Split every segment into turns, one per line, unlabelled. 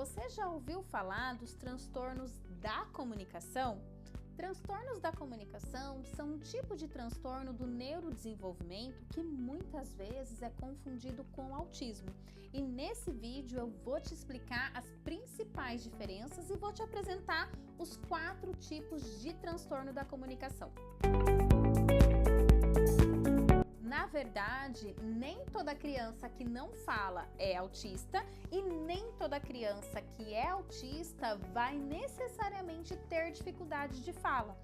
você já ouviu falar dos transtornos da comunicação? Transtornos da comunicação são um tipo de transtorno do neurodesenvolvimento que muitas vezes é confundido com autismo. E nesse vídeo eu vou te explicar as principais diferenças e vou te apresentar os 4 tipos de transtorno da comunicação. Na verdade, nem toda criança que não fala é autista e nem toda criança que é autista vai necessariamente ter dificuldade de fala.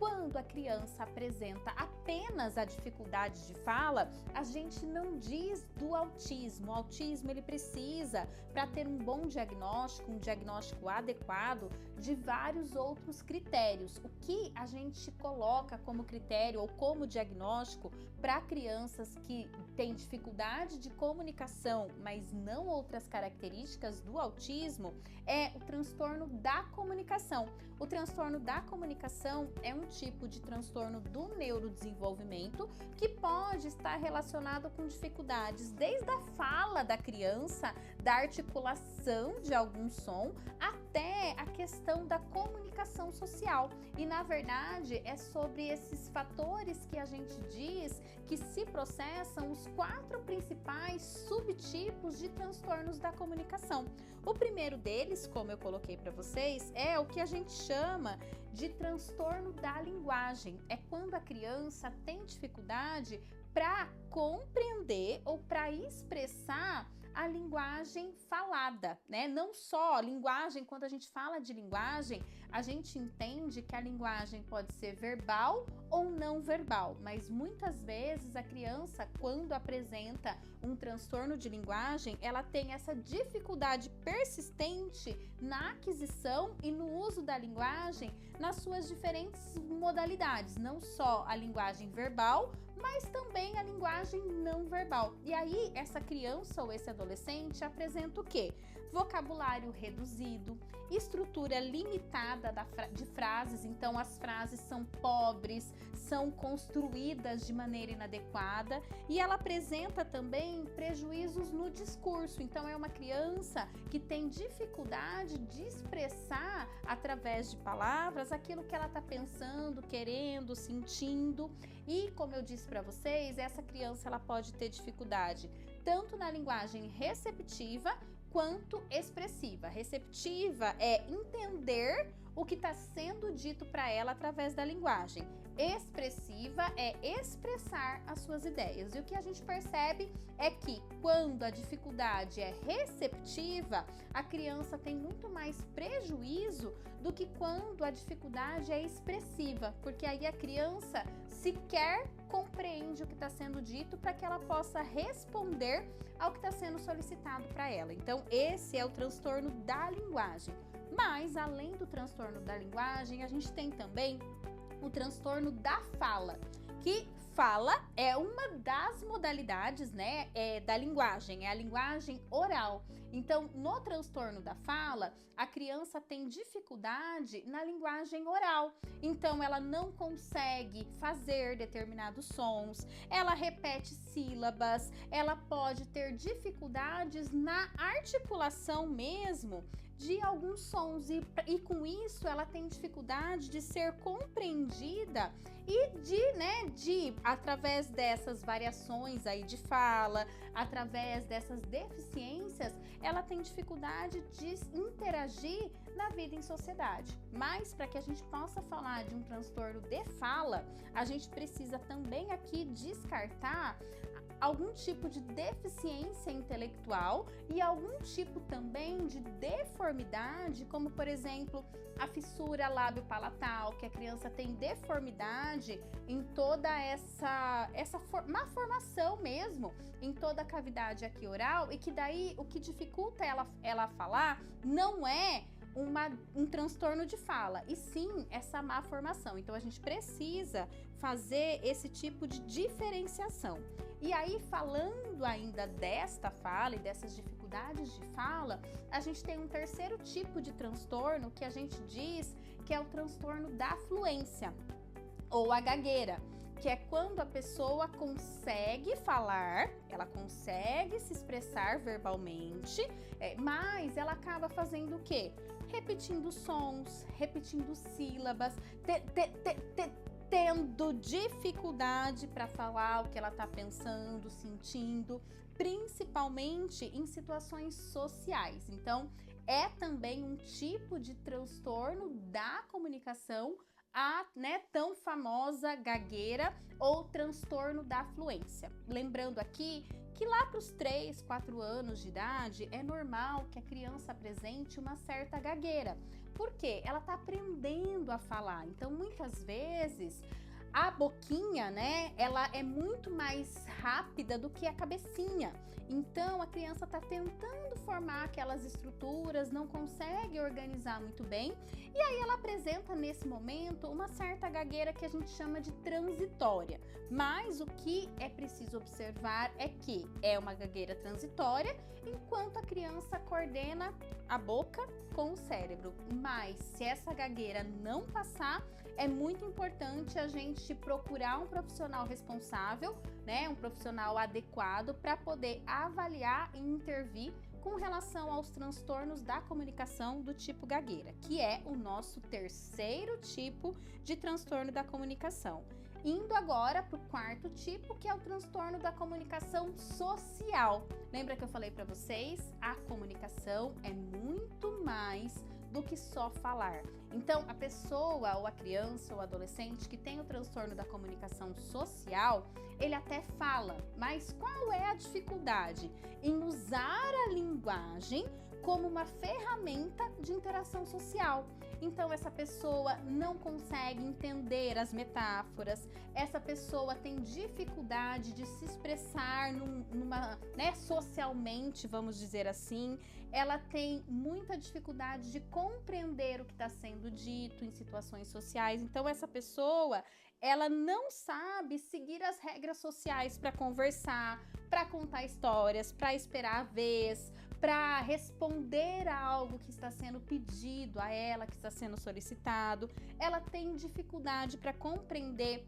Quando a criança apresenta apenas a dificuldade de fala, a gente não diz do autismo. O autismo ele precisa, para ter um bom diagnóstico, um diagnóstico adequado, de vários outros critérios. O que a gente coloca como critério ou como diagnóstico para crianças que têm dificuldade de comunicação, mas não outras características do autismo, é o transtorno da comunicação. O transtorno da comunicação é um tipo de transtorno do neurodesenvolvimento que pode estar relacionado com dificuldades desde a fala da criança, da articulação de algum som, até a questão da comunicação social. E na verdade é sobre esses fatores que a gente diz que se processam os 4 principais subtipos de transtornos da comunicação. O primeiro deles, como eu coloquei para vocês, é o que a gente chama de transtorno da linguagem. É quando a criança tem dificuldade para compreender ou para expressar a linguagem falada, né? Não só linguagem, quando a gente fala de linguagem, a gente entende que a linguagem pode ser verbal ou não verbal, mas muitas vezes a criança, quando apresenta um transtorno de linguagem, ela tem essa dificuldade persistente na aquisição e no uso da linguagem nas suas diferentes modalidades, não só a linguagem verbal, mas também a linguagem não verbal. E aí, essa criança ou esse adolescente apresenta o quê? Vocabulário reduzido, estrutura limitada de frases, então as frases são pobres, são construídas de maneira inadequada e ela apresenta também prejuízos no discurso. Então, é uma criança que tem dificuldade de expressar através de palavras aquilo que ela está pensando, querendo, sentindo. E, como eu disse para vocês, essa criança ela pode ter dificuldade tanto na linguagem receptiva quanto expressiva. Receptiva é entender o que está sendo dito para ela através da linguagem. Expressiva é expressar as suas ideias. E o que a gente percebe é que quando a dificuldade é receptiva, a criança tem muito mais prejuízo do que quando a dificuldade é expressiva, porque aí a criança sequer compreende o que está sendo dito para que ela possa responder ao que está sendo solicitado para ela. Então, esse é o transtorno da linguagem. Mas, além do transtorno da linguagem, a gente tem também o transtorno da fala, que fala é uma das modalidades, né, da linguagem, é a linguagem oral. Então, no transtorno da fala, a criança tem dificuldade na linguagem oral. Então, ela não consegue fazer determinados sons, ela repete sílabas, ela pode ter dificuldades na articulação mesmo de alguns sons e com isso ela tem dificuldade de ser compreendida e de através dessas variações aí de fala, através dessas deficiências, ela tem dificuldade de interagir na vida em sociedade. Mas para que a gente possa falar de um transtorno de fala, a gente precisa também aqui descartar algum tipo de deficiência intelectual e algum tipo também de deformidade, como por exemplo a fissura lábio-palatal, que a criança tem deformidade em toda essa má formação mesmo, em toda a cavidade aqui oral, e que daí o que dificulta ela falar não é um transtorno de fala, e sim essa má formação. Então a gente precisa fazer esse tipo de diferenciação. E aí, falando ainda desta fala e dessas dificuldades de fala, a gente tem um terceiro tipo de transtorno que a gente diz que é o transtorno da fluência ou a gagueira, que é quando a pessoa consegue falar, ela consegue se expressar verbalmente, mas ela acaba fazendo o quê? Repetindo sons, repetindo sílabas, tendo dificuldade para falar o que ela está pensando, sentindo, principalmente em situações sociais. Então, é também um tipo de transtorno da comunicação, a tão famosa gagueira ou transtorno da fluência. Lembrando aqui que lá para os 3, 4 anos de idade é normal que a criança apresente uma certa gagueira. Por quê? Ela está aprendendo a falar. Então, muitas vezes, a boquinha, ela é muito mais rápida do que a cabecinha. Então, a criança está tentando formar aquelas estruturas, não consegue organizar muito bem. E aí ela apresenta, nesse momento, uma certa gagueira que a gente chama de transitória. Mas o que é preciso observar é que é uma gagueira transitória, enquanto a criança coordena a boca com o cérebro. Mas se essa gagueira não passar, é muito importante a gente procurar um profissional responsável, um profissional adequado para poder avaliar e intervir com relação aos transtornos da comunicação do tipo gagueira, que é o nosso terceiro tipo de transtorno da comunicação. Indo agora para o quarto tipo, que é o transtorno da comunicação social. Lembra que eu falei para vocês? A comunicação é muito mais do que só falar. Então, a pessoa ou a criança ou adolescente que tem o transtorno da comunicação social, ele até fala, mas qual é a dificuldade em usar a linguagem como uma ferramenta de interação social? Então, essa pessoa não consegue entender as metáforas, essa pessoa tem dificuldade de se expressar socialmente, vamos dizer assim, ela tem muita dificuldade de compreender o que está sendo dito em situações sociais. Então, essa pessoa, ela não sabe seguir as regras sociais para conversar, para contar histórias, para esperar a vez, para responder a algo que está sendo pedido a ela, que está sendo solicitado. Ela tem dificuldade para compreender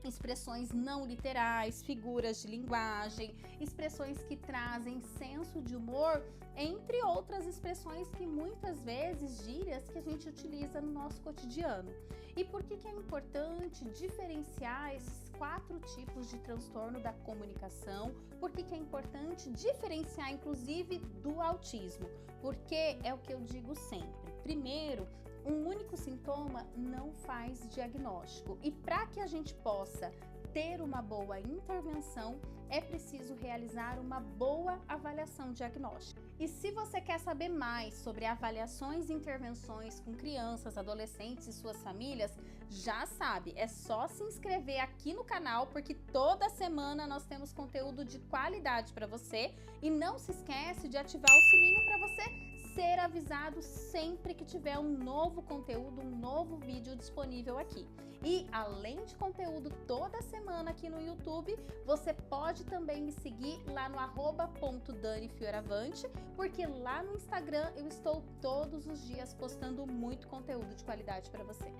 expressões não literais, figuras de linguagem, expressões que trazem senso de humor, entre outras expressões que muitas vezes, gírias que a gente utiliza no nosso cotidiano. E por que é importante diferenciar esses 4 tipos de transtorno da comunicação? Por que é importante diferenciar, inclusive, do autismo? Porque é o que eu digo sempre. Primeiro, um único sintoma não faz diagnóstico. E para que a gente possa ter uma boa intervenção, é preciso realizar uma boa avaliação diagnóstica. E se você quer saber mais sobre avaliações e intervenções com crianças, adolescentes e suas famílias, já sabe, é só se inscrever aqui no canal, porque toda semana nós temos conteúdo de qualidade para você. E não se esquece de ativar o sininho para você ser avisado sempre que tiver um novo conteúdo, um novo vídeo disponível aqui. E além de conteúdo toda semana aqui no YouTube, você pode também me seguir lá no @.danifioravante, porque lá no Instagram eu estou todos os dias postando muito conteúdo de qualidade para você.